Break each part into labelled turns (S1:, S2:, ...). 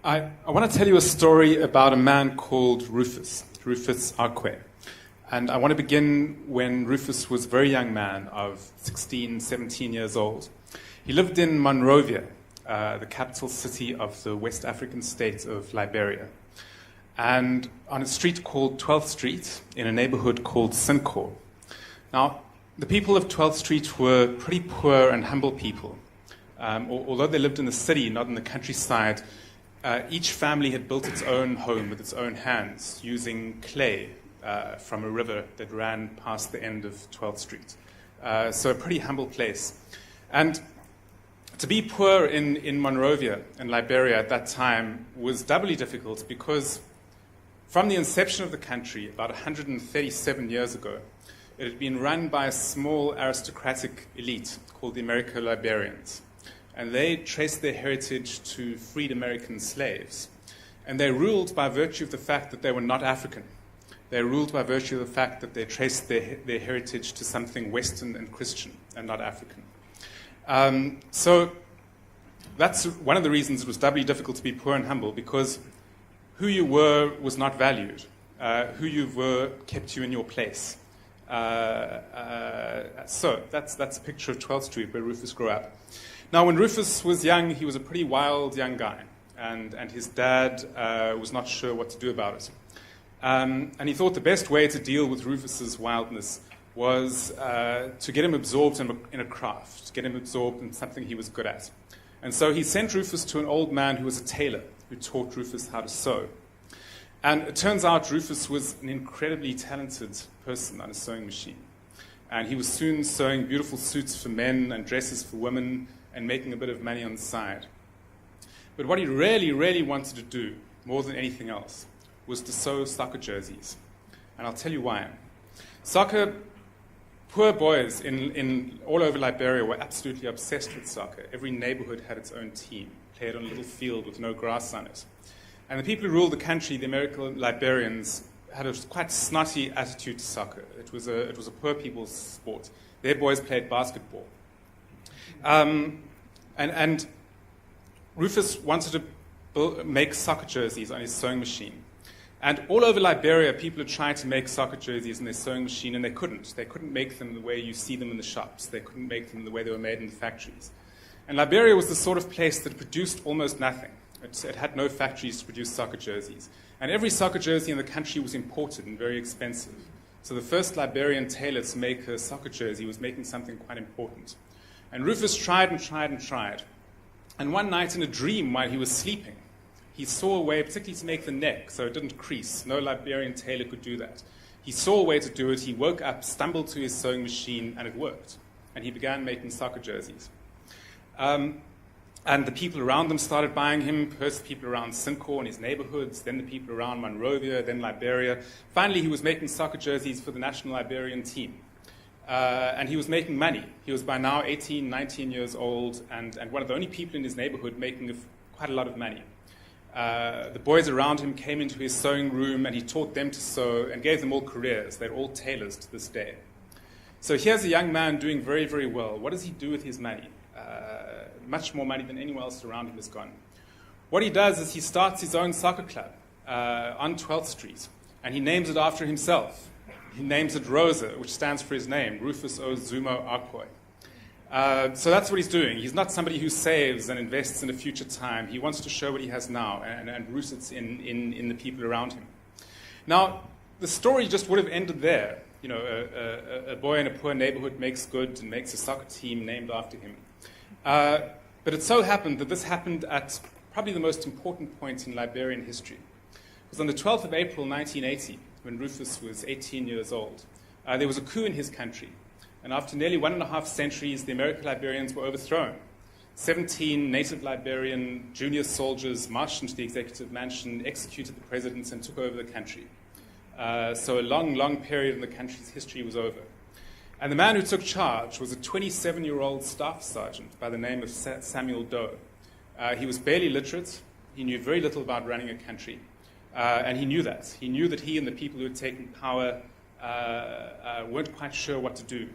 S1: I want to tell you a story about a man called Rufus Arquet. And I want to begin when Rufus was a very young man of 16, 17 years old. He lived in Monrovia, the capital city of the West African state of Liberia, and on a street called 12th Street in a neighborhood called Sincor. Now, the people of 12th Street were pretty poor and humble people. Although they lived in the city, not in the countryside, each family had built its own home with its own hands using clay from a river that ran past the end of 12th Street. So a pretty humble place. And to be poor in Monrovia and Liberia at that time was doubly difficult because from the inception of the country, about 137 years ago, it had been run by a small aristocratic elite called the Liberians. And they traced their heritage to freed American slaves. And they ruled by virtue of the fact that they were not African. They ruled by virtue of the fact that they traced their heritage to something Western and Christian and not African. So that's one of the reasons it was doubly difficult to be poor and humble, because who you were was not valued. Who you were kept you in your place. So that's a picture of 12th Street where Rufus grew up. Now, when Rufus was young, he was a pretty wild young guy, and his dad was not sure what to do about it. And he thought the best way to deal with Rufus's wildness was to get him absorbed in a craft, get him absorbed in something he was good at. And so he sent Rufus to an old man who was a tailor, who taught Rufus how to sew. And it turns out Rufus was an incredibly talented person on a sewing machine. And he was soon sewing beautiful suits for men and dresses for women and making a bit of money on the side. But what he really, really wanted to do, more than anything else, was to sew soccer jerseys. And I'll tell you why. Poor boys in all over Liberia were absolutely obsessed with soccer. Every neighborhood had its own team, played on a little field with no grass on it. And the people who ruled the country, the American Liberians, had a quite snotty attitude to soccer. It was a poor people's sport. Their boys played basketball. And Rufus wanted to make soccer jerseys on his sewing machine. And all over Liberia, people had tried to make soccer jerseys on their sewing machine, and they couldn't. They couldn't make them the way you see them in the shops. They couldn't make them the way they were made in the factories. And Liberia was the sort of place that produced almost nothing. It had no factories to produce soccer jerseys. And every soccer jersey in the country was imported and very expensive. So the first Liberian tailor to make a soccer jersey was making something quite important. And Rufus tried and tried and tried. And one night in a dream while he was sleeping, he saw a way, particularly to make the neck so it didn't crease. No Liberian tailor could do that. He saw a way to do it. He woke up, stumbled to his sewing machine, and it worked. And he began making soccer jerseys. And the people around them started buying him, first people around Sincor and his neighborhoods, then the people around Monrovia, then Liberia. Finally, he was making soccer jerseys for the national Liberian team. And he was making money. He was by now 18, 19 years old, and one of the only people in his neighborhood making quite a lot of money. The boys around him came into his sewing room, and he taught them to sew and gave them all careers. They're all tailors to this day. So here's a young man doing very, very well. What does he do with his money? Much more money than anyone else around him has gone. What he does is he starts his own soccer club on 12th Street, and he names it after himself. He names it Rosa, which stands for his name, Rufus Ozumo Arquet. So that's what he's doing. He's not somebody who saves and invests in a future time. He wants to show what he has now and roots it in the people around him. Now, the story just would have ended there. You know, a boy in a poor neighborhood makes good and makes a soccer team named after him. But it so happened that this happened at probably the most important point in Liberian history. It was on the 12th of April, 1980, when Rufus was 18 years old. There was a coup in his country. And after nearly 1.5 centuries, the American Liberians were overthrown. 17 native Liberian junior soldiers marched into the executive mansion, executed the president, and took over the country. So a long, long period in the country's history was over. And the man who took charge was a 27-year-old staff sergeant by the name of Samuel Doe. He was barely literate. He knew very little about running a country. And he knew that. He knew that he and the people who had taken power weren't quite sure what to do.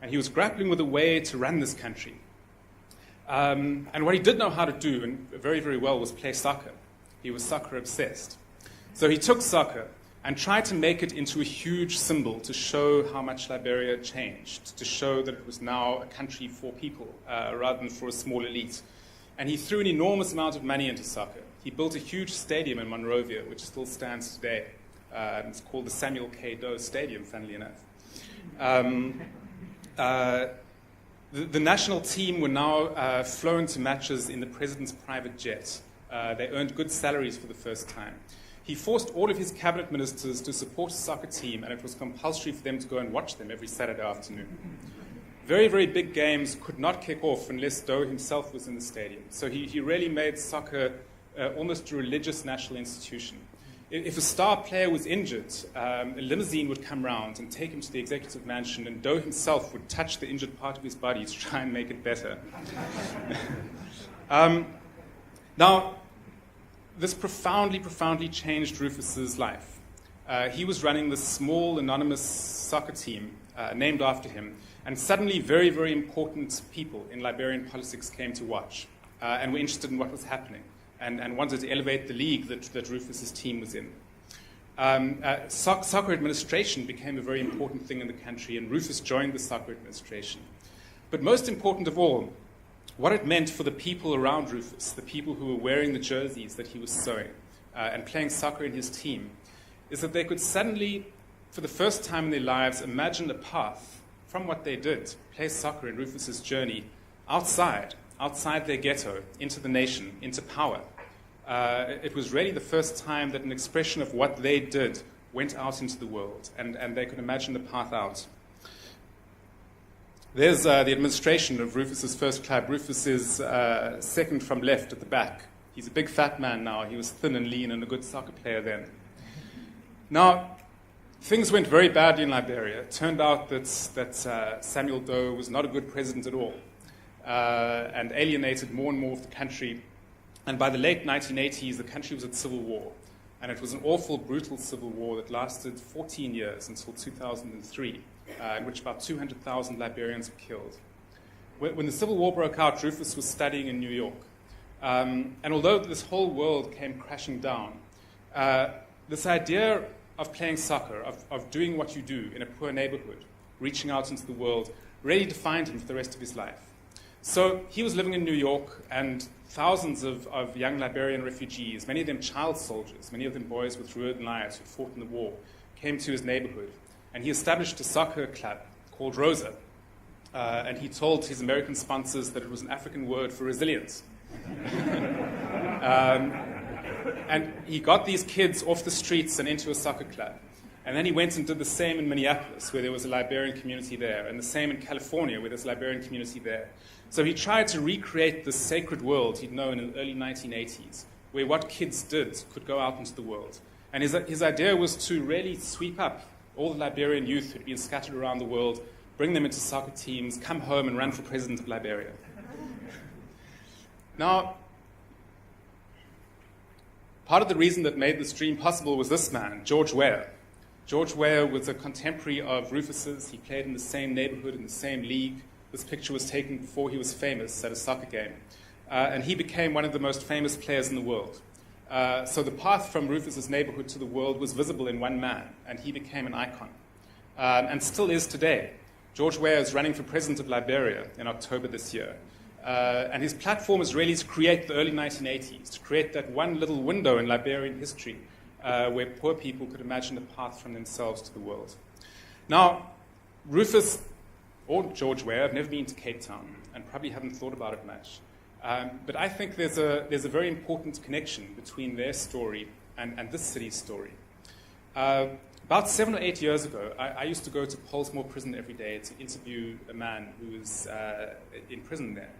S1: And he was grappling with a way to run this country. And what he did know how to do, and very, very well, was play soccer. He was soccer obsessed. So he took soccer and tried to make it into a huge symbol to show how much Liberia had changed, to show that it was now a country for people rather than for a small elite. And he threw an enormous amount of money into soccer. He built a huge stadium in Monrovia, which still stands today. It's called the Samuel K. Doe Stadium, funnily enough. The national team were now flown to matches in the president's private jet. They earned good salaries for the first time. He forced all of his cabinet ministers to support his soccer team, and it was compulsory for them to go and watch them every Saturday afternoon. Very, very big games could not kick off unless Doe himself was in the stadium. So he really made soccer almost a religious national institution. If a star player was injured, a limousine would come round and take him to the executive mansion, and Doe himself would touch the injured part of his body to try and make it better. Now, this profoundly, profoundly changed Rufus's life. He was running this small, anonymous soccer team named after him, and suddenly very, very important people in Liberian politics came to watch and were interested in what was happening and wanted to elevate the league that Rufus's team was in. Soccer administration became a very important thing in the country, and Rufus joined the soccer administration. But most important of all, what it meant for the people around Rufus, the people who were wearing the jerseys that he was sewing and playing soccer in his team, is that they could suddenly, for the first time in their lives, imagine a path from what they did, play soccer in Rufus's journey, outside their ghetto, into the nation, into power. It was really the first time that an expression of what they did went out into the world, and they could imagine the path out. There's the administration of Rufus's first club. Rufus is second from left at the back. He's a big fat man now. He was thin and lean and a good soccer player then. Now, things went very badly in Liberia. It turned out that Samuel Doe was not a good president at all and alienated more and more of the country. And by the late 1980s, the country was at civil war. And it was an awful, brutal civil war that lasted 14 years until 2003. In which about 200,000 Liberians were killed. When the Civil War broke out, Rufus was studying in New York. And although this whole world came crashing down, this idea of playing soccer, of doing what you do in a poor neighborhood, reaching out into the world, really defined him for the rest of his life. So he was living in New York, and thousands of young Liberian refugees, many of them child soldiers, many of them boys with Ruined lives who fought in the war, came to his neighborhood. And he established a soccer club called Rosa. And he told his American sponsors that it was an African word for resilience. And he got these kids off the streets and into a soccer club. And then he went and did the same in Minneapolis, where there was a Liberian community there, and the same in California, where there's a Liberian community there. So he tried to recreate this sacred world he'd known in the early 1980s, where what kids did could go out into the world. And his idea was to really sweep up all the Liberian youth who'd been scattered around the world, bring them into soccer teams, come home and run for president of Liberia. Now, part of the reason that made this dream possible was this man, George Weah. George Weah was a contemporary of Rufus's. He played in the same neighborhood, in the same league. This picture was taken before he was famous at a soccer game. And he became one of the most famous players in the world. So the path from Rufus's neighborhood to the world was visible in one man, and he became an icon, and still is today. George Weah is running for president of Liberia in October this year, and his platform is really to create the early 1980s, to create that one little window in Liberian history where poor people could imagine a path from themselves to the world. Now, Rufus or George Weah have never been to Cape Town and probably haven't thought about it much. But I think there's a very important connection between their story and this city's story. About 7 or 8 years ago, I used to go to Polesmore Prison every day to interview a man who was in prison there.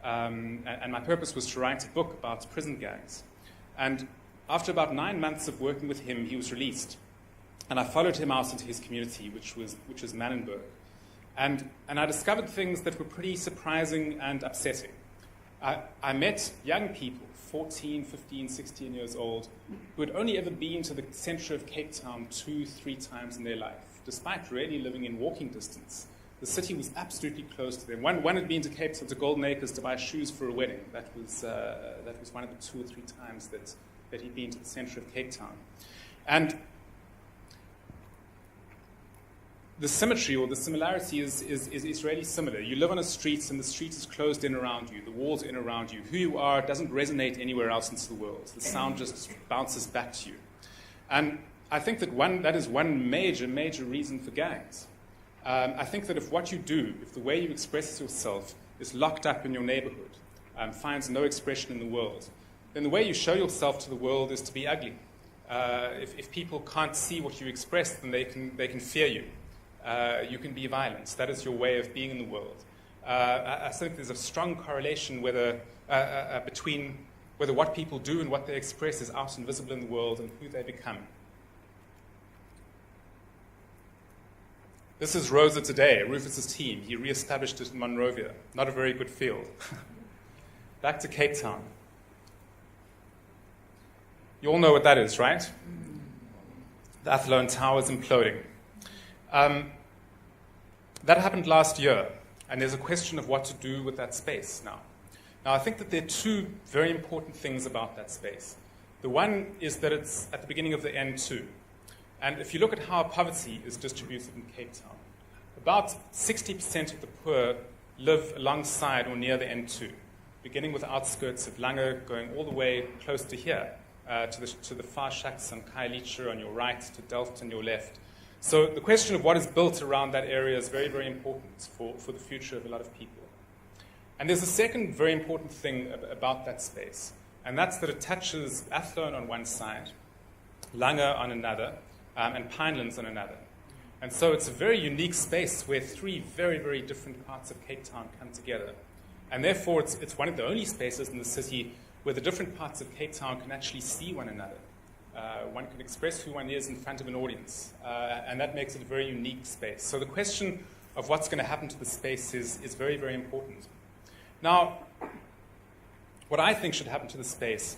S1: And my purpose was to write a book about prison gangs. And after about 9 months of working with him, he was released. And I followed him out into his community, which was Mannenberg. And I discovered things that were pretty surprising and upsetting. I met young people, 14, 15, 16 years old, who had only ever been to the center of Cape Town 2-3 times in their life, despite really living in walking distance. The city was absolutely close to them. One had been to Cape Town, to Golden Acres, to buy shoes for a wedding. That was one of the 2 or 3 times that that he'd been to the centre of Cape Town. And the symmetry or the similarity is really similar. You live on a street and the street is closed in around you. The walls are in around you. Who you are doesn't resonate anywhere else into the world. The sound just bounces back to you. And I think that is one major reason for gangs. I think that if what you do, if the way you express yourself is locked up in your neighborhood, finds no expression in the world, then the way you show yourself to the world is to be ugly. If people can't see what you express, then they can fear you. You can be violent. That is your way of being in the world. I think there's a strong correlation between whether what people do and what they express is out and visible in the world and who they become. This is Rosa today, Rufus's team. He re-established it in Monrovia. Not a very good field. Back to Cape Town. You all know what that is, right? The Athlone Tower is imploding. That happened last year, and there's a question of what to do with that space now. Now, I think that there are two very important things about that space. The one is that it's at the beginning of the N2. And if you look at how poverty is distributed in Cape Town, about 60% of the poor live alongside or near the N2, beginning with the outskirts of Lange, going all the way close to here, to the far shacks on Khayelitsha on your right, to Delft on your left. So the question of what is built around that area is very, very important for the future of a lot of people. And there's a second very important thing about that space, and that's that it touches Athlone on one side, Lange on another, and Pinelands on another. And so it's a very unique space where three very, very different parts of Cape Town come together. And therefore, it's one of the only spaces in the city where the different parts of Cape Town can actually see one another. One can express who one is in front of an audience, and that makes it a very unique space. So the question of what's going to happen to the space is very, very important. Now, what I think should happen to the space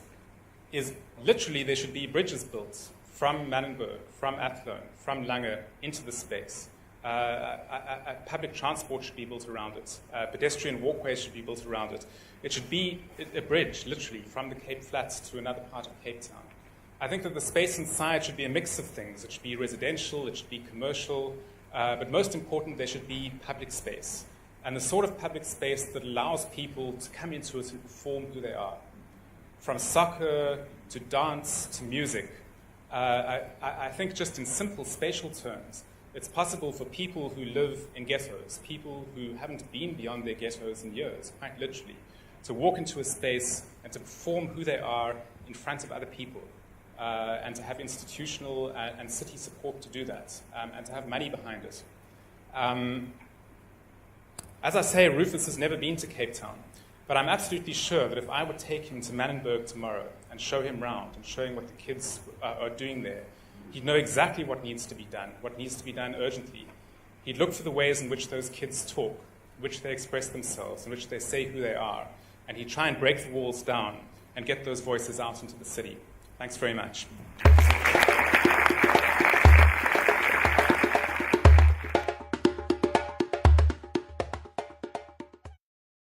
S1: is literally there should be bridges built from Manenberg, from Athlone, from Lange into the space. Public transport should be built around it. Pedestrian walkways should be built around it. It should be a bridge, literally, from the Cape Flats to another part of Cape Town. I think that the space inside should be a mix of things. It should be residential, it should be commercial, but most important, there should be public space. And the sort of public space that allows people to come into it and perform who they are. From soccer to dance to music. I think just in simple spatial terms, it's possible for people who live in ghettos, people who haven't been beyond their ghettos in years, quite literally, to walk into a space and to perform who they are in front of other people. And to have institutional and city support to do that, and to have money behind it. As I say, Rufus has never been to Cape Town, but I'm absolutely sure that if I would take him to Manenberg tomorrow and show him round and show him what the kids are doing there, he'd know exactly what needs to be done urgently. He'd look for the ways in which those kids talk, in which they express themselves, in which they say who they are, and he'd try and break the walls down and get those voices out into the city. Thanks very much.